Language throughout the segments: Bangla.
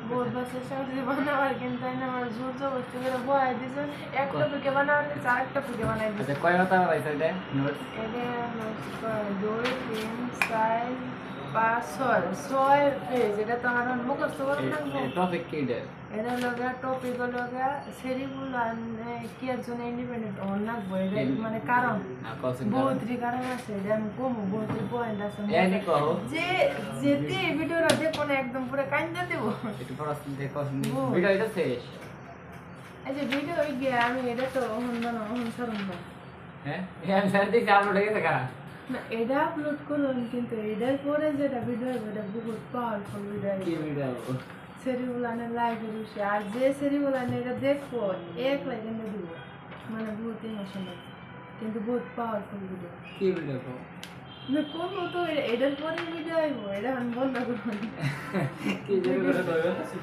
বহুত বছর সবজি বানাবার কিন্তু আমার জোর জবরদস্তি করে বয়াই দিয়েছে একটা ফুকে বানাতে চার একটা ফুকে বানাই দিয়েছে আচ্ছা কয় কথা বানাইছো এটা নোটস এটা 2 3 4 5 6 পেজ এটা তো আমার মুখস্থ করতে লাগবে টপিক কি এটা এটা লগা টপিক লগা সেরিবুল কি একজন ইন্ডিপেন্ডেন্ট অন লাগবে এটা মানে কারণ বহুতরি কারণ আছে এটা আমি কমু বহুতরি পয়েন্ট আছে এনে কও যে যেতে এই ভিডিওটা দেখো না একদম পুরো কাইন্দা দেব একটু পড়াশোনা দেখো ভিডিও এটা শেষ এই যে ভিডিও ওই গিয়ে আমি এটা তো হন সরম না হ্যাঁ আমি স্যার দেখি আপলোড হয়ে গেছে কা না এটা আপলোড করুন কিন্তু এটার পরে যেটা ভিডিও এটা বহুত পাওয়ারফুল ভিডিও কি ভিডিও সেরিবুলানের লাইভ রুশে আর যে সেরিবুলান এটা দেখো এক লাইক এনে দিব মানে বহুত ইমোশনাল কিন্তু বহুত পাওয়ারফুল ভিডিও কি ভিডিও কো না কোন তো এটার পরে ভিডিও আইবো এটা আমি বন্ধ করব কি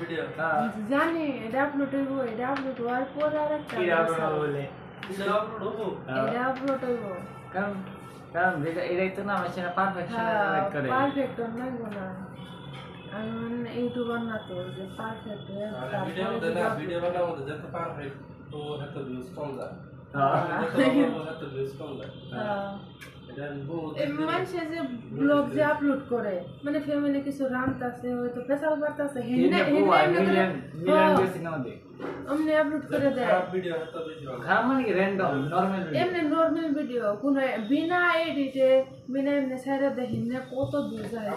ভিডিও জানি এটা আপলোড হইব এটা আপলোড হওয়ার পর আর একটা কি আপলোড বলে এটা আপলোড হইব কারণ কারণ এটাই তো না আছে না পারফেকশন করে পারফেক্ট না গোনা আমি ইউটিউবার না তো যে পারফেক্ট ভিডিও বানাবো যত পারফেক্ট তো এত ভিউজ কম যায় এত ভিউজ কম যায় মানুষে যে ব্লগ যে আপলোড করে মানে ফ্যামিলি কিছু রান্তাছে হয়তো পেশাল বার্তাছে হিন্দে অমনি আপলোড করে দেয় খারাপ মানে কি র্যান্ডম নরমাল এমনি নরমাল ভিডিও কোন বিনা এডিটে বিনা এমনি সাইডে দেয় হিন্দে কত দূর যায়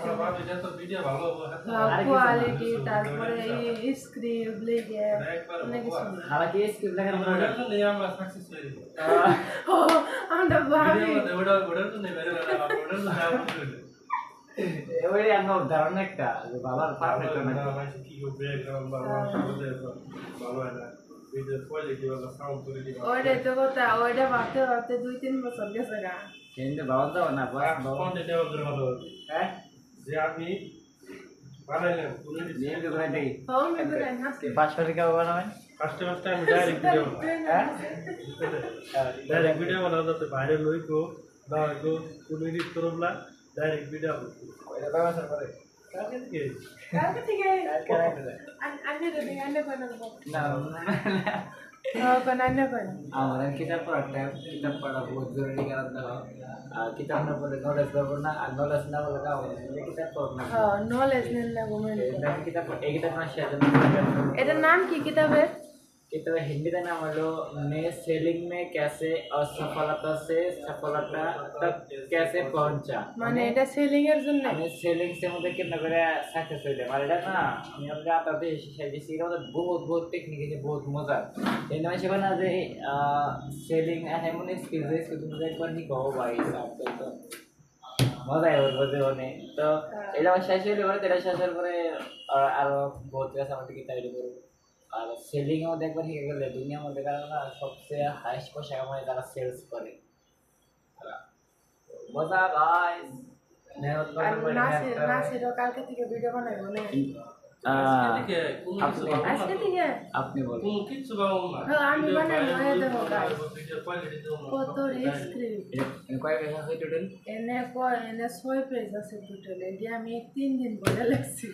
কোয়ালিটি তারপরে স্ক্রিপ্ট লেগে অনেক কিছু হালা কি স্ক্রিপ্ট লেখার পরে আমরা সাকসেস হই আমরা ভাবি ওই আমরা উদাহরণ একটা যে বাবার পারফেক্ট না কি করবে ব্যাকগ্রাউন্ড ভালো ভালো না ভিডিও কোয়ালিটি ভালো সাউন্ড কোয়ালিটি ওইটাই তো কথা ওইটা ভাবতে ভাবতে 2-3 বছর গেছে গা কিন্তু বাবা দাও না বাবা কন্টেন্ট ডেভেলপ ভালো হ্যাঁ যে আমি বানাইলাম কোন নিয়ম তো করে দেই ফোন মে করে না 500 টাকা বানাবেন ফার্স্ট টাইম ডাইরেক্ট ভিডিও হ্যাঁ ডাইরেক্ট ভিডিও বানাতে বাইরে লইকো না গো কোন এডিট করবলা ডাইরেক্ট ভিডিও ওইটা বাবা স্যার করে কাকে থেকে কালকে থেকে কালকে আন্নে রে আন্নে কোন না কোন আন্নে কোন আমাদের কিতাব পড়াটা কিতাব পড়া বহুত জরুরি কারণ দেখো কিতাব না পড়লে নলেজ পাবো না আর নলেজ না বলে কাও কিতাব পড়ব না হ্যাঁ নলেজ নেন না গো মানে কিতাব এই কিতাব না শেয়ার এটার নাম কি কিতাবের किताब हिंदी का नाम लो मैं सेलिंग में कैसे असफलता से सफलता तक कैसे पहुंचा মানে এটা সেলিং এর জন্য আমি সেলিং সে মধ্যে কেমন করে সাকসেস হইলে মানে এটা না আমি আমরা আপনাদের সেই সিরিয়াল বহুত বহুত টেকনিক আছে বহুত মজা এই নয় সেবা না যে সেলিং এমন এক্সপেরিয়েন্স que তুমি একবার নি কও ভাই সব তো মজা হবে বুঝতে হবে তো এটা শেষ হইলে পরে এটা শেষ হওয়ার পরে আরো বহুত কাছে আমাদের কিতাব করব আর সেলিং এও দেখবার ঠিক গেলে দুনিয়ার মধ্যে কারণ না সবচেয়ে হাইস্ট পয়সা কামায় যারা সেলস করে মজা গাইস মেহনত করে নাসিরও কালকে থেকে ভিডিও বানাইবো না আজকে থেকে আপনি বলুন কোন কিছু বানাবো না হ্যাঁ আমি বানাইবো এই দেখো গাইস ভিডিও কোয়ালিটি দেবো কত স্ক্রিপ্ট কয় পেজ আছে টোটাল এনে 6 পেজ আছে টোটাল এটি আমি 3 দিন পরে লিখছি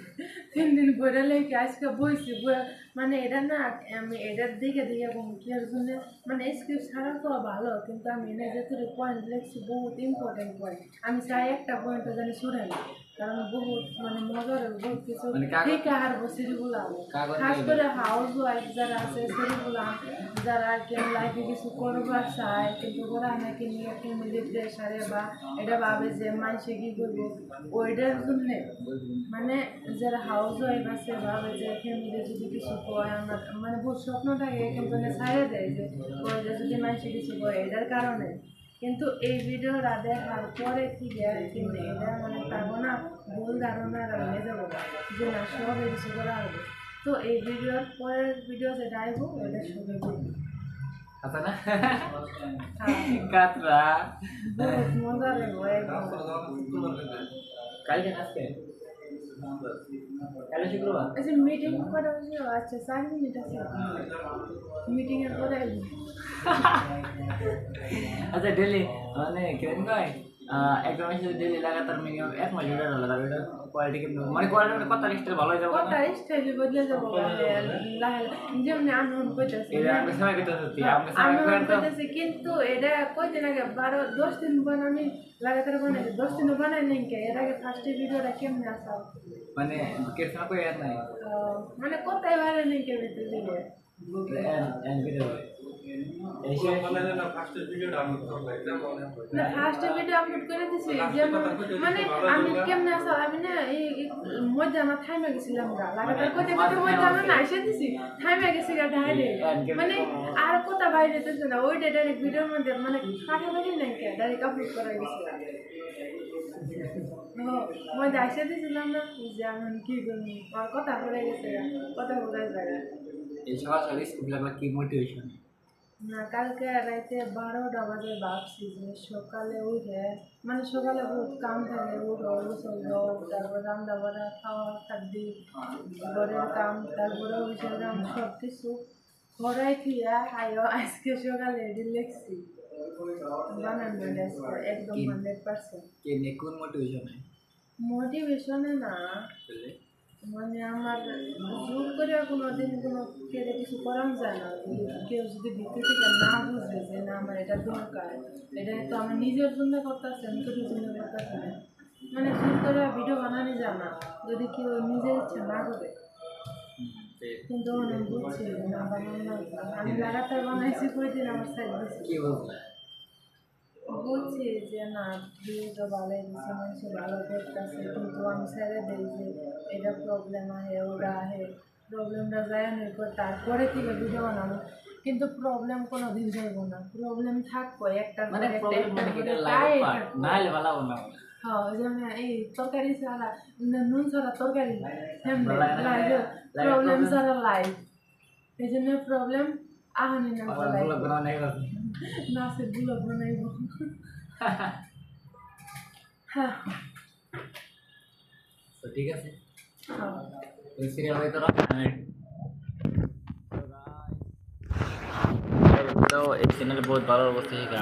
3 দিন পরে লিখে আজকে বইছি মানে এটা না আমি এটার দিকে কোন কি আর জন্য মানে স্ক্রিপ্ট ছাড়া তো ভালো কিন্তু আমি এনে যেতে পয়েন্ট লিখছি বহুত ইম্পর্টেন্ট পয়েন্ট আমি চাই একটা পয়েন্ট জানি ছুড়াই কারণ বহুত মানে মজার বহুত কিছু ঠিক আর বসিরিগুলা খাস করে হাউস ওয়াইফ যারা আছে সেরিগুলা যারা কি লাইফে কিছু করবার চায় কিন্তু ওরা নাকি নিয়ে ফ্যামিলি প্রেশারে বা এটা ভাবে যে মানুষে কি করবো ওইটার জন্য মানে যারা হাউস ওয়াইফ আছে ভাবে যে ফ্যামিলি যদি কিছু কয় আমার মানে বহুত স্বপ্ন থাকে কিন্তু ছাড়ে দেয় যে ওইটা যদি মানুষে কিছু কয় এটার কারণে কিন্তু এই ভিডিওটা দেখার পরে থেকে কিন্তু এটা মানে পাবো না ভুল ধারণা হয়ে যাবো যে না সব কিছু করা হবে তো এই ভিডিওর পরের ভিডিও যেটা আসবো ওইটা সবাই বলবো আচ্ছা না কাতরা বহুত মজা লাগবে একদম কালকে আজকে কালকে শুক্রবার আচ্ছা মিটিং করা হয়েছে আচ্ছা 4 মিনিট আছে মিটিং এর পরে আচ্ছা ডেলি মানে কেন কয় একদম এসে ডেলি লাগাতার মিনিমাম 1 মাস ভিডিও হলো তার ভিডিও কোয়ালিটি কেমন মানে কোয়ালিটি কত স্টাইল ভালো হয়ে যাবে কত স্টাইল বদলে যাব যেমন আমি কইতাছি এটা আমি সময় কইতাছি আমি আমি সময় কইতাছি কইতাছি কিন্তু এটা কয়দিন আগে 10 দিন বানানি লাগাতার বানাই 10 দিন বানাই নাই কে এর আগে ফার্স্ট ভিডিওটা কেমনে আসা মানে কেসনা কই আর নাই মানে কোথায় ভালো নেই কে ভিতরে দিলে এন্ড ভিডিও এই এই মানে না ফার্স্ট ভিডিও ডাউনলোড করলে যেমন না ফার্স্ট ভিডিও আপলোড করে দিছি যেমন মানে আমি কেমনে আসা আমি না এই মধ্যে আমার থাইমে গেছিলাম গা লাগাতার কইতে কইতে মধ্যে আমি না এসে দিছি থাইমে গেছি গা ডাইরেক্ট মানে আর কথা বাইরে দিতে না ওই ডাইরেক্ট ভিডিওর মধ্যে মানে কাটা বাইরে নাই কে ডাইরেক্ট আপলোড করা গেছিলাম মধ্যে এসে দিছিলাম না যে আমি কি করবো আর কথা বলে গেছে কথা বলে যায় এই সকাল সকাল স্কুল লাগলা কি মোটিভেশন না কালকে রাতে 12টা বাজে ভাবছি যে সকালে উঠে মানে সকালে বহুত কাম থাকে উঠো গোসল দাও তারপর রান্না বান্না খাওয়া থাকবি ঘরের কাম তারপরে অফিসের কাম সব কিছু ঘরে খেয়ে আয়ো আজকে সকালে এটি লেখছি বানান একদম 100% কে নে কোন মোটিভেশন মোটিভেশনে না মানে আমার জোর করে কোনোদিন কোনো কেড়ে কিছু করা যায় না কেউ যদি ভিতর থেকে না বুঝে যে না আমার এটা দরকার এটা তো আমার নিজের জন্য করতেছে আমি তোর জন্য করতেছি না মানে জোর করে ভিডিও বানানো যায় না যদি কেউ নিজের ইচ্ছা না করে কিন্তু আমি বুঝছি না বানানো আমি লাগাতার বানাইছি কয়েকদিন আমার সাইড দিচ্ছি কি বলতে বুঝছি যে না ভিউজ ভালো দিচ্ছে মানুষ ভালো দেখতেছে কিন্তু আমি ছেড়ে দিই যে এটা প্রবলেম আহে ওরা আহে প্রবলেমটা যায় না তারপরে থেকে ভিডিও বানাবো কিন্তু প্রবলেম কোনো দিন যাইব না প্রবলেম থাকবো একটার মানে পর প্রবলেম মানে কি একটা লাইফ না হলে ভালো না হ্যাঁ ওই জন্য এই তরকারি ছাড়া নুন ছাড়া তরকারি প্রবলেম ছাড়া লাইফ এই জন্য প্রবলেম আহানি না নাচের ব্লগ বানাইব হ্যাঁ তো ঠিক আছে হ্যাঁ এই সিরিয়াল হয়তো তো এই চ্যানেলে বহুত ভালো অবস্থা শিখে